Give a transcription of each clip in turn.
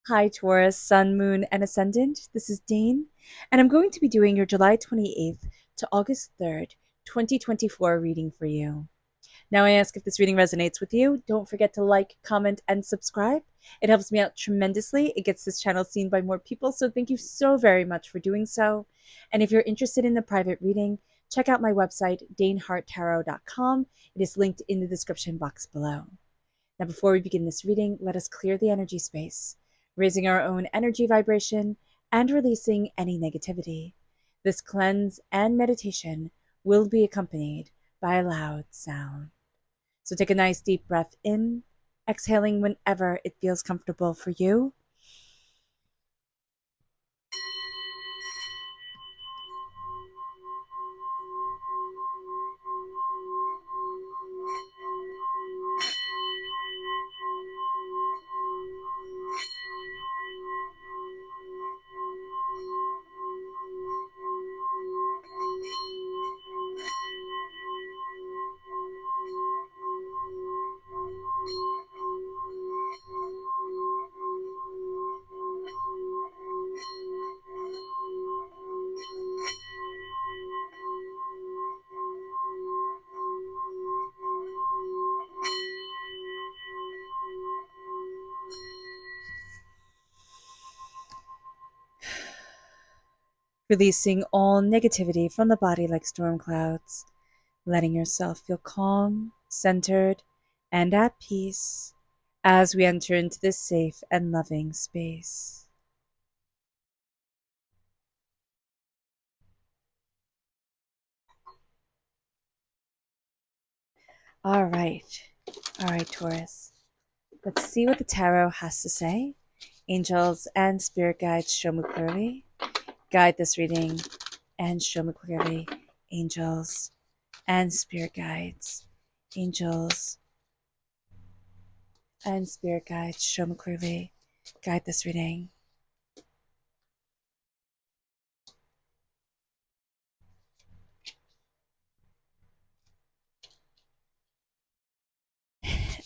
Hi, Taurus, Sun, Moon, and Ascendant. This is Dane, and I'm going to be doing your July 28th to August 3rd, 2024 reading for you. Now, I ask if this reading resonates with you. Don't forget to like, comment, and subscribe. It helps me out tremendously. It gets this channel seen by more people, so thank you so very much for doing so. And if you're interested in a private reading, check out my website, daneharttarot.com. It is linked in the description box below. Now, before we begin this reading, let us clear the energy space, raising our own energy vibration and releasing any negativity. This cleanse and meditation will be accompanied by a loud sound. So take a nice deep breath in, exhaling whenever it feels comfortable for you. Releasing all negativity from the body like storm clouds, letting yourself feel calm, centered, and at peace as we enter into this safe and loving space. All right, Taurus. Let's see what the tarot has to say. Angels and spirit guides, show me clearly. Guide this reading and show me clearly. Angels and spirit guides. Angels and spirit guides, show me clearly. Guide this reading.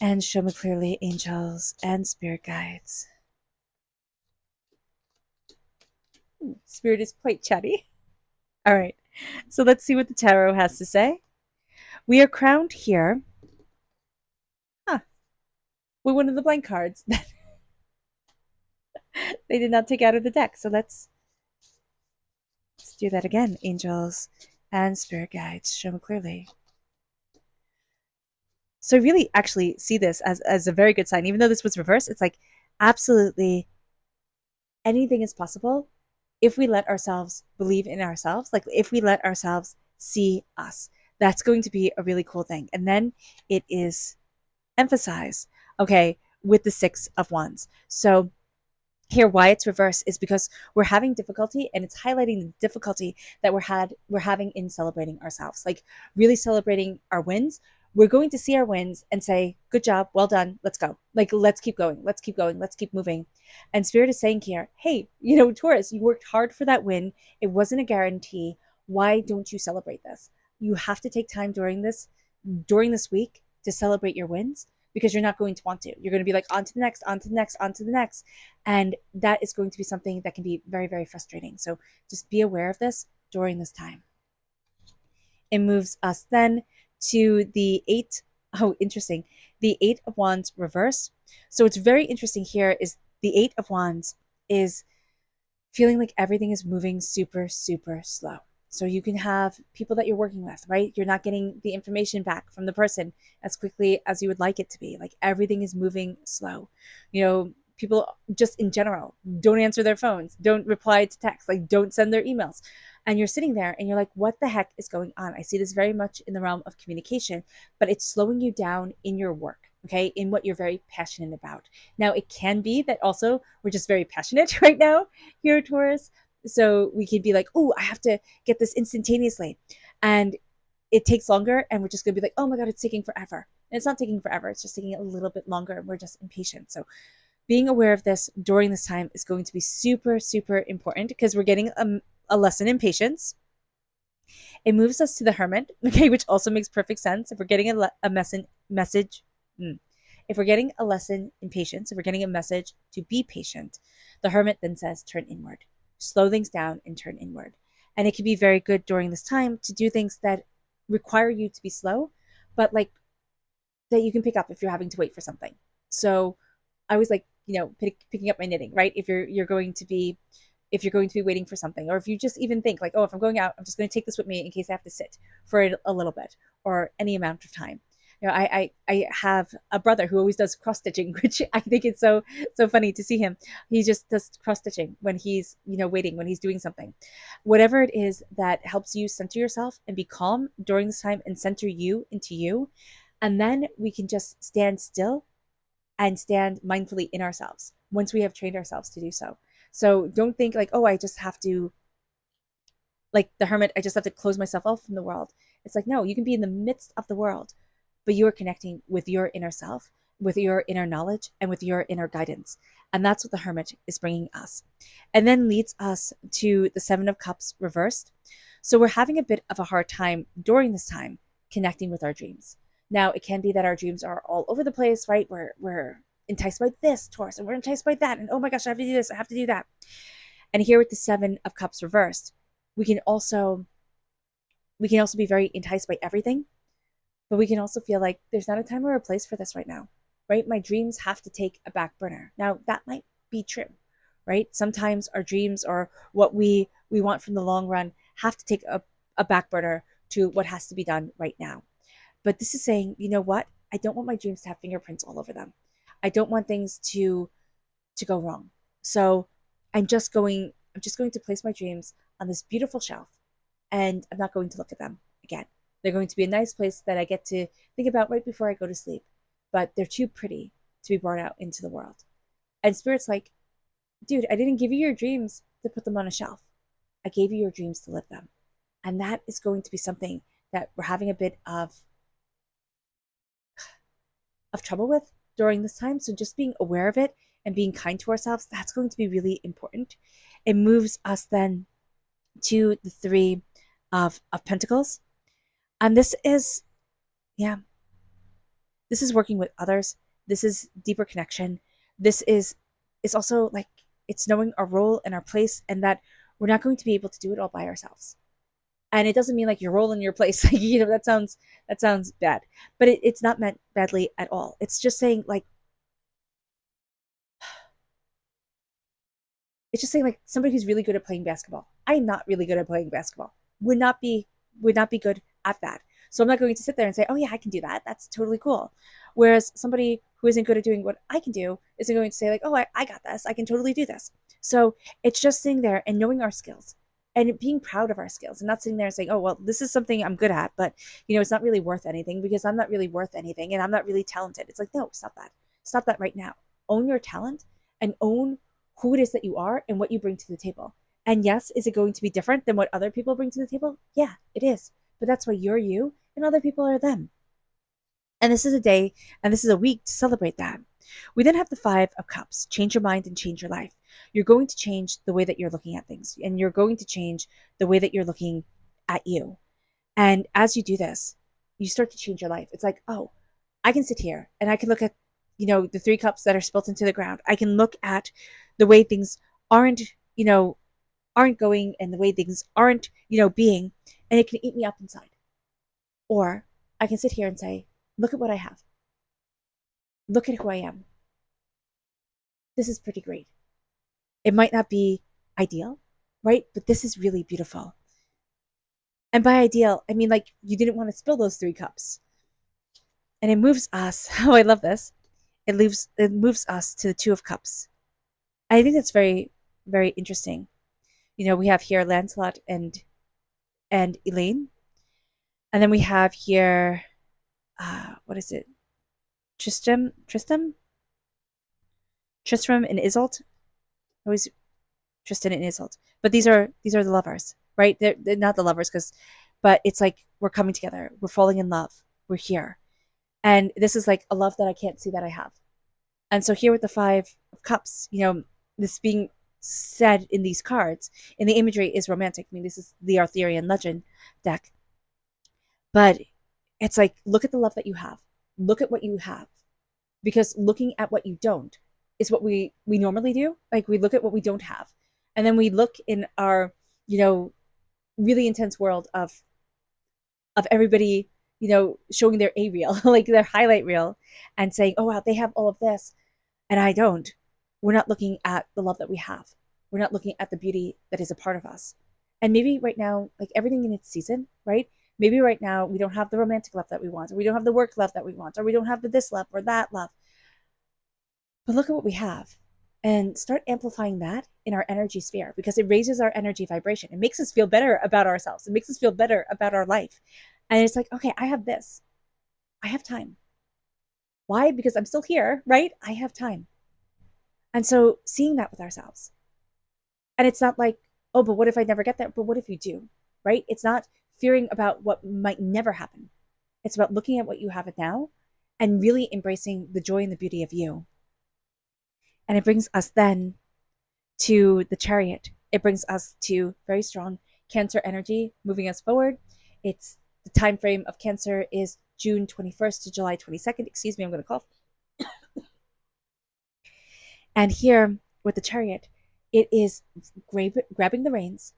And show me clearly, angels and spirit guides. Spirit is quite chatty. All right, so let's see what the tarot has to say. We are crowned here. With one of the blank cards that they did not take out of the deck. So let's do that again. Angels and spirit guides, show me clearly. So I really actually see this as a very good sign. Even though this was reversed, it's like absolutely anything is possible if we let ourselves believe in ourselves, like if we let ourselves see us. That's going to be a really cool thing. And then it is emphasized, okay, with the Six of Wands. So here, why it's reversed is because we're having difficulty, and it's highlighting the difficulty that we're having in celebrating ourselves, like really celebrating our wins. We're going to see our wins and say, good job, well done, let's go. Like, let's keep going, let's keep going, let's keep moving. And Spirit is saying here, hey, Taurus, you worked hard for that win. It wasn't a guarantee. Why don't you celebrate this? You have to take time during this week to celebrate your wins, because you're not going to want to. You're going to be like, on to the next, on to the next, on to the next. And that is going to be something that can be very, very frustrating. So just be aware of this during this time. It moves us then to the interesting. The Eight of Wands reverse. So it's very interesting here is the Eight of Wands is feeling like everything is moving super, super slow. So you can have people that you're working with, right? You're not getting the information back from the person as quickly as you would like it to be. Like everything is moving slow. People just in general don't answer their phones, don't reply to text, like don't send their emails. And you're sitting there and you're like, what the heck is going on? I see this very much in the realm of communication, but it's slowing you down in your work, okay, in what you're very passionate about. Now, it can be that also we're just very passionate right now here, Taurus. So we could be like, oh, I have to get this instantaneously. And it takes longer, and we're just going to be like, oh my God, it's taking forever. And it's not taking forever. It's just taking a little bit longer, and we're just impatient. So being aware of this during this time is going to be super, super important, because we're getting a lesson in patience. It moves us to the Hermit, okay, which also makes perfect sense. If we're getting a message, it If we're getting a lesson in patience, if we're getting a message to be patient, the Hermit then says, turn inward, slow things down and turn inward. And it can be very good during this time to do things that require you to be slow, but like that you can pick up if you're having to wait for something. So I always like, picking up my knitting, right? If you're going to be waiting for something, or if you just even think like, oh, if I'm going out, I'm just going to take this with me in case I have to sit for a little bit or any amount of time. I have a brother who always does cross stitching, which I think it's so funny to see him. He just does cross stitching when he's waiting, when he's doing something, whatever it is that helps you center yourself and be calm during this time and center you into you, and then we can just stand still and stand mindfully in ourselves once we have trained ourselves to do so. So don't think like, oh, I just have to, like the Hermit, I just have to close myself off from the world. It's like, no, you can be in the midst of the world, but you are connecting with your inner self, with your inner knowledge, and with your inner guidance. And that's what the Hermit is bringing us. And then leads us to the Seven of Cups reversed. So we're having a bit of a hard time during this time connecting with our dreams. Now, it can be that our dreams are all over the place, right? We're enticed by this, Taurus, and we're enticed by that. And oh my gosh, I have to do this, I have to do that. And here with the Seven of Cups reversed, we can also be very enticed by everything, but we can also feel like there's not a time or a place for this right now, right? My dreams have to take a back burner. Now, that might be true, right? Sometimes our dreams or what we want from the long run have to take a back burner to what has to be done right now. But this is saying, you know what? I don't want my dreams to have fingerprints all over them. I don't want things to go wrong. So I'm just going to place my dreams on this beautiful shelf, and I'm not going to look at them again. They're going to be a nice place that I get to think about right before I go to sleep, but they're too pretty to be brought out into the world. And Spirit's like, dude, I didn't give you your dreams to put them on a shelf. I gave you your dreams to live them. And that is going to be something that we're having a bit of trouble with during this time. So just being aware of it and being kind to ourselves, that's going to be really important. It moves us then to the Three of Pentacles. And yeah, this is working with others. This is deeper connection. This is also like, it's knowing our role and our place, and that we're not going to be able to do it all by ourselves. And it doesn't mean like your role in your place. Like, that sounds bad, but it's not meant badly at all. It's just saying like, somebody who's really good at playing basketball. I'm not really good at playing basketball. Would not be good at that. So I'm not going to sit there and say, oh yeah, I can do that. That's totally cool. Whereas somebody who isn't good at doing what I can do isn't going to say like, oh, I got this. I can totally do this. So it's just sitting there and knowing our skills and being proud of our skills, and not sitting there and saying, oh, well, this is something I'm good at, but it's not really worth anything because I'm not really worth anything and I'm not really talented. It's like, no, stop that. Stop that right now. Own your talent and own who it is that you are and what you bring to the table. And yes, is it going to be different than what other people bring to the table? Yeah, it is. But that's why you're you and other people are them. And this is a day and this is a week to celebrate that. We then have the Five of Cups. Change your mind and change your life. You're going to change the way that you're looking at things, and you're going to change the way that you're looking at you. And as you do this, you start to change your life. It's like, oh, I can sit here and I can look at, the three cups that are spilt into the ground. I can look at the way things aren't, aren't going, and the way things aren't, being, and it can eat me up inside. Or I can sit here and say, look at what I have. Look at who I am. This is pretty great. It might not be ideal, right? But this is really beautiful. And by ideal, I mean like you didn't want to spill those three cups. And it moves us. Oh, I love this. It moves us to the Two of Cups. I think that's very, very interesting. We have here Lancelot and Elaine. And then we have here what is it? Tristram and Isolde. Always Tristan and Isolde. But these are the lovers, right? They're not the lovers but it's like we're coming together. We're falling in love. We're here. And this is like a love that I can't see that I have. And so here with the Five of Cups, this being said in these cards, in the imagery is romantic. I mean, this is the Arthurian legend deck. But it's like, look at the love that you have. Look at what you have. because looking at what you don't is what we normally do. Like we look at what we don't have, and then we look in our, you know, really intense world of everybody, you know, showing their A reel, like their highlight reel, and saying, oh wow, they have all of this and I don't. We're not looking at the love that we have. We're not looking at the beauty that is a part of us. And maybe right now, like everything in its season, right? Maybe right now we don't have the romantic love that we want, or we don't have the work love that we want, or we don't have the this love or that love. But look at what we have and start amplifying that in our energy sphere, because it raises our energy vibration. It makes us feel better about ourselves. It makes us feel better about our life. And it's like, okay, I have this. I have time. Why? Because I'm still here, right? I have time. And so seeing that with ourselves. And it's not like, oh, but what if I never get there? But what if you do, right? It's not fearing about what might never happen. It's about looking at what you have now and really embracing the joy and the beauty of you. And it brings us then to the Chariot. It brings us to very strong Cancer energy moving us forward. It's the time frame of Cancer is June 21st to July 22nd. Excuse me, I'm going to cough. And here with the Chariot, it is grabbing the reins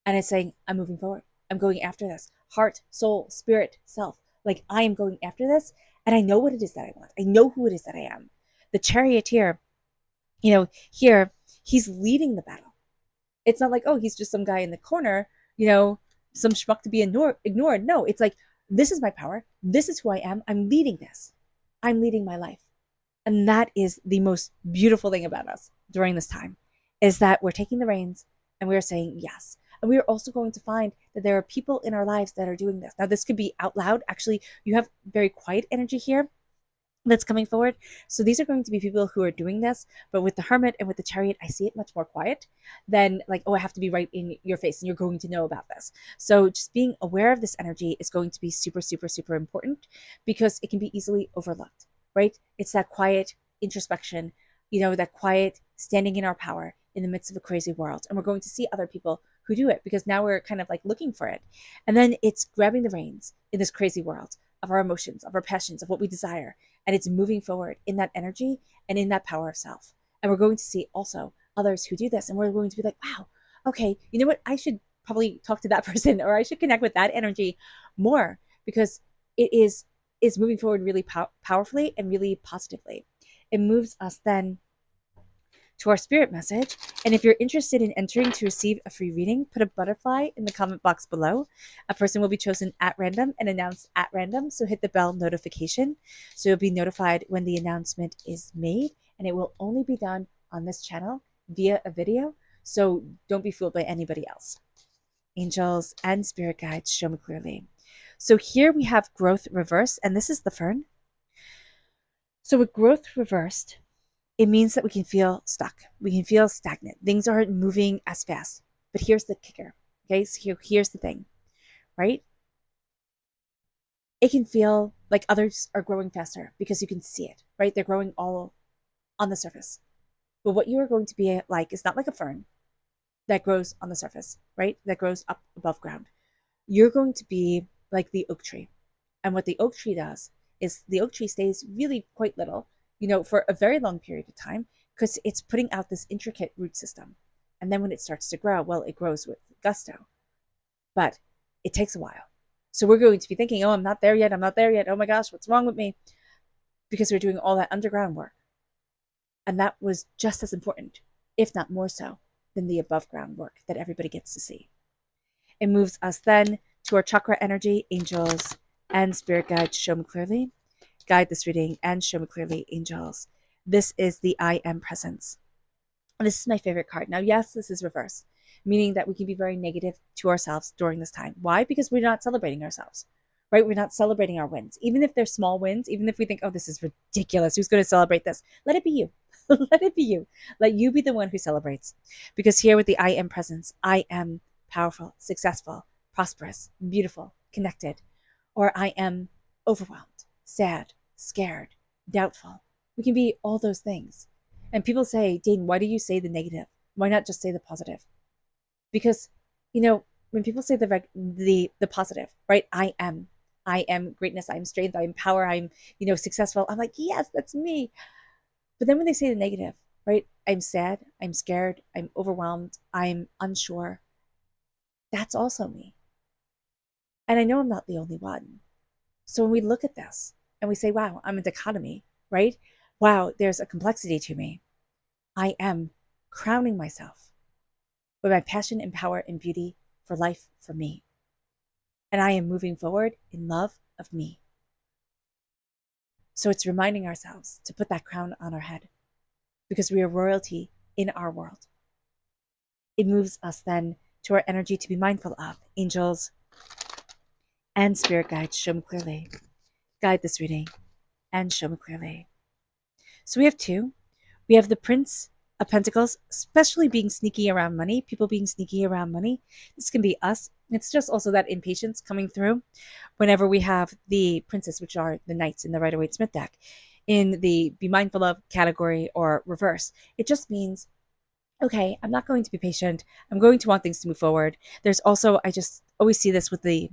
and it's saying, I'm moving forward. I'm going after this. Heart, soul, spirit, self. Like I am going after this and I know what it is that I want. I know who it is that I am. The Charioteer, you know, here he's leading the battle. It's not like, oh, he's just some guy in the corner, you know, some schmuck to be ignored. No, it's like, this is my power. This is who I am. I'm leading this. I'm leading my life. And that is the most beautiful thing about us during this time, is that we're taking the reins and we're saying yes. And we are also going to find that there are people in our lives that are doing this. Now, this could be out loud. Actually, you have very quiet energy here that's coming forward. So these are going to be people who are doing this, but with the Hermit and with the Chariot, I see it much more quiet than like, oh, I have to be right in your face and you're going to know about this. So just being aware of this energy is going to be super, super, super important because it can be easily overlooked, right? It's that quiet introspection, you know, that quiet standing in our power in the midst of a crazy world. And we're going to see other people who do it because now we're kind of like looking for it. And then it's grabbing the reins in this crazy world of our emotions, of our passions, of what we desire. And it's moving forward in that energy and in that power of self. And we're going to see also others who do this. And we're going to be like, wow, okay, you know what? I should probably talk to that person or I should connect with that energy more because it is moving forward really powerfully and really positively. It moves us then to our spirit message. And if you're interested in entering to receive a free reading, put a butterfly in the comment box below. A person will be chosen at random and announced at random. So hit the bell notification. So you'll be notified when the announcement is made. And it will only be done on this channel via a video. So don't be fooled by anybody else. Angels and spirit guides, show me clearly. So here we have growth reversed, and this is the fern. So with growth reversed, it means that we can feel stuck. We can feel stagnant. Things aren't moving as fast. But here's the kicker. Okay, so here's the thing, right? It can feel like others are growing faster because you can see it, right? They're growing all on the surface. But what you are going to be like is not like a fern that grows on the surface, right? That grows up above ground. You're going to be like the oak tree. And what the oak tree does is the oak tree stays really quite little, you know, for a very long period of time because it's putting out this intricate root system. And then when it starts to grow, well, it grows with gusto, but it takes a while. So we're going to be thinking, oh, I'm not there yet. I'm not there yet. Oh my gosh, what's wrong with me? Because we're doing all that underground work. And that was just as important, if not more so, than the above ground work that everybody gets to see. It moves us then to our chakra energy, angels and spirit guides, show me clearly. Guide this reading and show me clearly, angels. This is the I am presence. This is my favorite card. Now, yes, this is reverse, meaning that we can be very negative to ourselves during this time. Why? Because we're not celebrating ourselves, right? We're not celebrating our wins. Even if they're small wins, even if we think, oh, this is ridiculous, who's going to celebrate this? Let it be you. Let it be you. Let you be the one who celebrates. Because here with the I am presence, I am powerful, successful, prosperous, beautiful, connected, or I am overwhelmed, sad, scared, doubtful. We can be all those things. And people say, Dane, why do you say the negative? Why not just say the positive? Because, you know, when people say the positive, right? I am. I am greatness, I am strength, I am power, I'm, successful. I'm like, yes, that's me. But then when they say the negative, right? I'm sad, I'm scared, I'm overwhelmed, I'm unsure. That's also me. And I know I'm not the only one. So when we look at this and we say, wow, I'm a dichotomy, right? Wow, there's a complexity to me. I am crowning myself with my passion and power and beauty for life for me. And I am moving forward in love of me. So it's reminding ourselves to put that crown on our head because we are royalty in our world. It moves us then to our energy to be mindful of angels and spirit guides. Show me clearly. Guide this reading and show me clearly. So we have two. We have the Prince of Pentacles, especially being sneaky around money, people being sneaky around money. This can be us. It's just also that impatience coming through whenever we have the Princess, which are the Knights in the Rider-Waite-Smith deck, in the be mindful of category or reverse. It just means, okay, I'm not going to be patient. I'm going to want things to move forward. There's also, I just always see this with the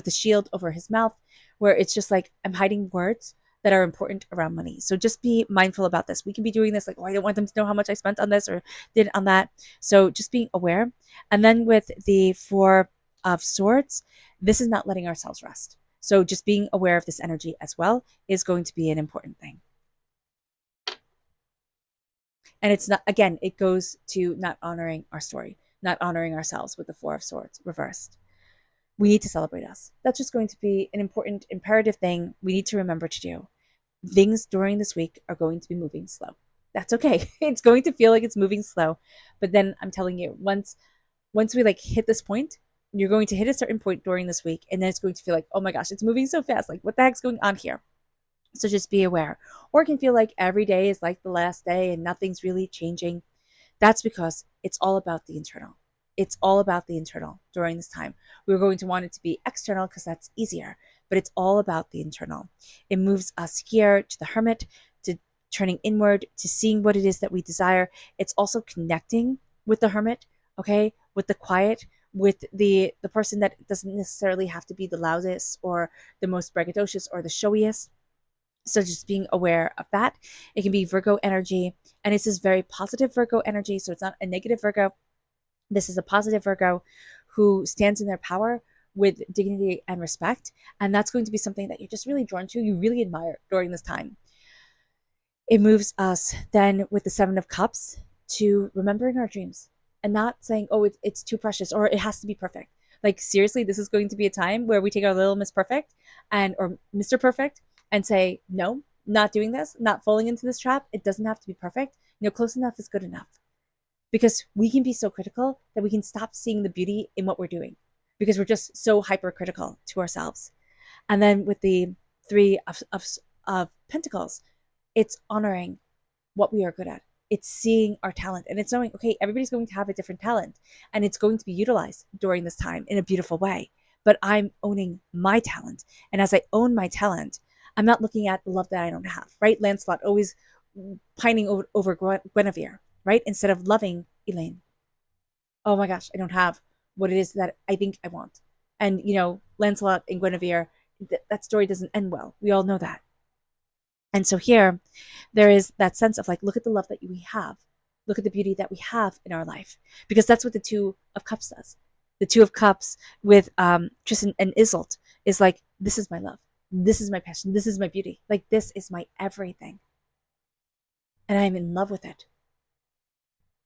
shield over his mouth, where it's just like I'm hiding words that are important around money. So just be mindful about this. We can be doing this like, oh, I don't want them to know how much I spent on this or did on that. So just being aware. And then with the Four of Swords, this is not letting ourselves rest. So just being aware of this energy as well is going to be an important thing. And it's not, again, it goes to not honoring our story, not honoring ourselves with the Four of Swords reversed. We need to celebrate us. That's just going to be an important, imperative thing we need to remember to do. Things during this week are going to be moving slow. That's okay. It's going to feel like it's moving slow. But then I'm telling you, once we like hit this point, you're going to hit a certain point during this week, and then it's going to feel like, oh my gosh, it's moving so fast. Like, what the heck's going on here? So just be aware. Or it can feel like every day is like the last day and nothing's really changing. That's because it's all about the internal. It's all about the internal during this time. We're going to want it to be external because that's easier, but it's all about the internal. It moves us here to the Hermit, to turning inward, to seeing what it is that we desire. It's also connecting with the Hermit, okay, with the quiet, with the person that doesn't necessarily have to be the loudest or the most braggadocious or the showiest. So just being aware of that. It can be Virgo energy, and it's this very positive Virgo energy. So it's not a negative Virgo. This is a positive Virgo who stands in their power with dignity and respect. And that's going to be something that you're just really drawn to, you really admire during this time. It moves us then with the Seven of Cups to remembering our dreams and not saying, oh, it's too precious or it has to be perfect. Like, seriously, this is going to be a time where we take our little Miss Perfect or Mr. Perfect and say, no, not doing this, not falling into this trap. It doesn't have to be perfect. Close enough is good enough. Because we can be so critical that we can stop seeing the beauty in what we're doing because we're just so hypercritical to ourselves. And then with the Three of Pentacles, it's honoring what we are good at. It's seeing our talent and it's knowing, okay, everybody's going to have a different talent and it's going to be utilized during this time in a beautiful way. But I'm owning my talent. And as I own my talent, I'm not looking at the love that I don't have, right? Lancelot always pining over Guinevere, right? Instead of loving Elaine. Oh my gosh, I don't have what it is that I think I want. And, Lancelot and Guinevere, that story doesn't end well. We all know that. And so here, there is that sense of like, look at the love that we have. Look at the beauty that we have in our life. Because that's what the Two of Cups does. The Two of Cups with Tristan and Isolde is like, this is my love. This is my passion. This is my beauty. Like, this is my everything. And I'm in love with it.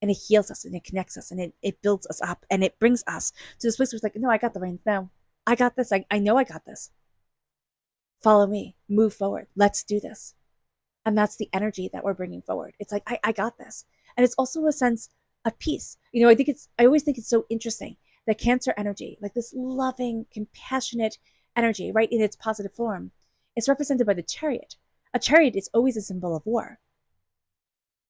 And it heals us and it connects us and it builds us up and it brings us to this place where it's like, no, I got the reins now. I got this. I know I got this. Follow me. Move forward. Let's do this. And that's the energy that we're bringing forward. It's like, I got this. And it's also a sense of peace. I always think it's so interesting that Cancer energy, like this loving, compassionate energy, right, in its positive form, is represented by the Chariot. A chariot is always a symbol of war.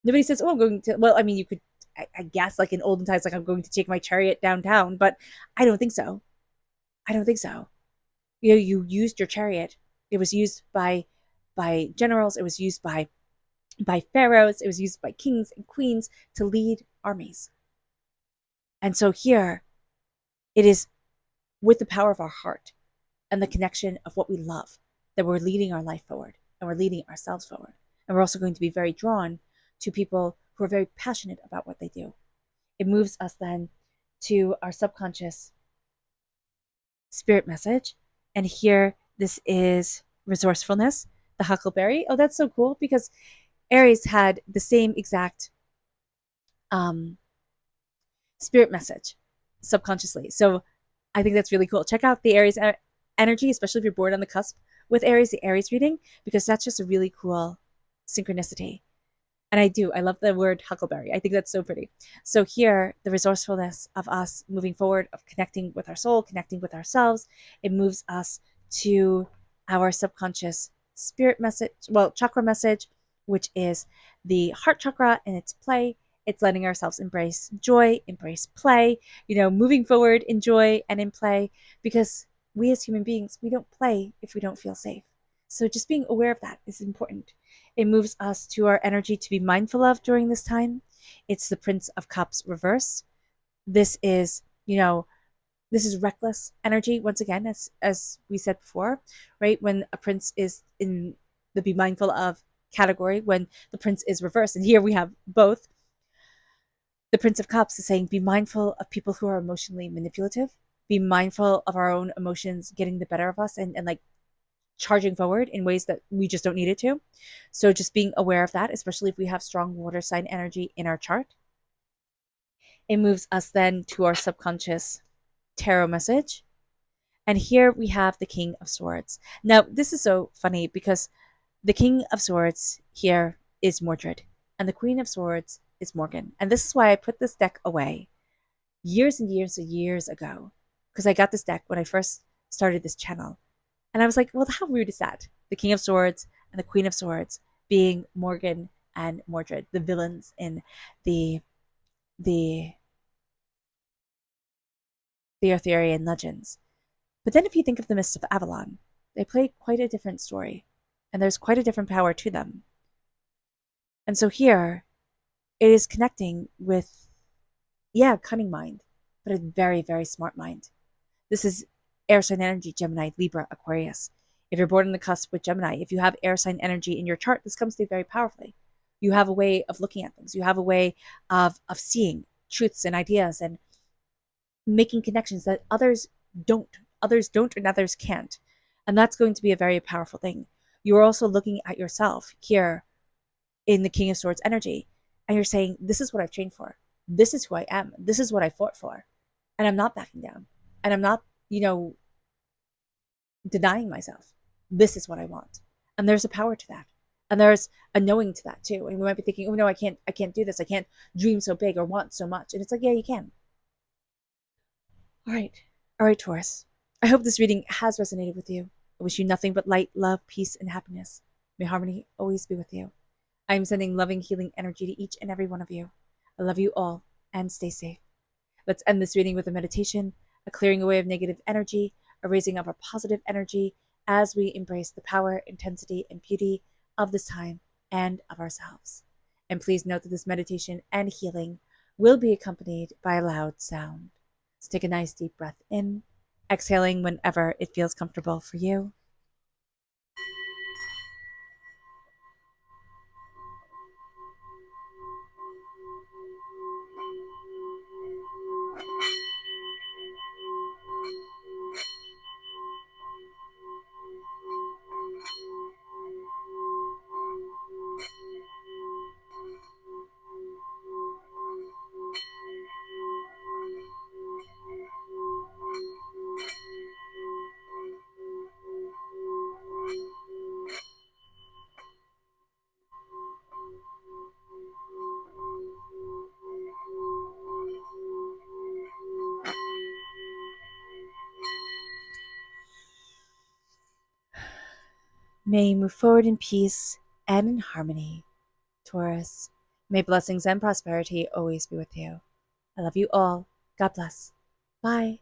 Nobody says, oh, I'm going to, well, I mean, you could, I guess, like in olden times, like I'm going to take my chariot downtown, but I don't think so. I don't think so. You used your chariot. It was used by generals. It was used by pharaohs. It was used by kings and queens to lead armies. And so here, it is with the power of our heart and the connection of what we love, that we're leading our life forward and we're leading ourselves forward. And we're also going to be very drawn to people who are very passionate about what they do. It moves us then to our subconscious spirit message. And here, this is resourcefulness, the huckleberry. Oh, that's so cool, because Aries had the same exact um, spirit message subconsciously. So I think that's really cool. Check out the Aries energy, especially if you're born on the cusp with Aries, the Aries reading, because that's just a really cool synchronicity. And I love the word huckleberry. I think that's so pretty. So here, the resourcefulness of us moving forward, of connecting with our soul, connecting with ourselves, it moves us to our subconscious spirit message, well, chakra message, which is the heart chakra and its play. It's letting ourselves embrace joy, embrace play, moving forward in joy and in play, because we as human beings, we don't play if we don't feel safe. So just being aware of that is important. It moves us to our energy to be mindful of during this time. It's the Prince of Cups reversed. This is, this is reckless energy once again, as we said before, right? When a prince is in the be mindful of category, when the prince is reversed, and here we have both. The Prince of Cups is saying, be mindful of people who are emotionally manipulative. Be mindful of our own emotions getting the better of us and like charging forward in ways that we just don't need it to. So just being aware of that, especially if we have strong water sign energy in our chart. It moves us then to our subconscious tarot message. And here we have the King of Swords. Now, this is so funny because the King of Swords here is Mordred, and the Queen of Swords is Morgan. And this is why I put this deck away years and years and years ago, because I got this deck when I first started this channel. And I was like, well, how rude is that? The King of Swords and the Queen of Swords being Morgan and Mordred, the villains in the the the Arthurian legends. But then if you think of the Mists of Avalon, they play quite a different story, and there's quite a different power to them. And so here, it is connecting with, cunning mind, but a very, very smart mind. This is air sign energy, Gemini, Libra, Aquarius. If you're born on the cusp with Gemini, if you have air sign energy in your chart, this comes through very powerfully. You have a way of looking at things. You have a way of seeing truths and ideas and making connections that others don't. Others don't and others can't. And that's going to be a very powerful thing. You're also looking at yourself here in the King of Swords energy, and you're saying, this is what I've trained for. This is who I am. This is what I fought for. And I'm not backing down. And I'm not, denying myself. This is what I want. And there's a power to that. And there's a knowing to that too. And we might be thinking, oh no, I can't do this. I can't dream so big or want so much. And it's like, yeah, you can. All right. All right, Taurus. I hope this reading has resonated with you. I wish you nothing but light, love, peace, and happiness. May harmony always be with you. I am sending loving, healing energy to each and every one of you. I love you all, and stay safe. Let's end this reading with a meditation, a clearing away of negative energy, a raising of our positive energy as we embrace the power, intensity, and beauty of this time and of ourselves. And please note that this meditation and healing will be accompanied by a loud sound. So take a nice deep breath in, exhaling whenever it feels comfortable for you. May you move forward in peace and in harmony, Taurus. May blessings and prosperity always be with you. I love you all. God bless. Bye.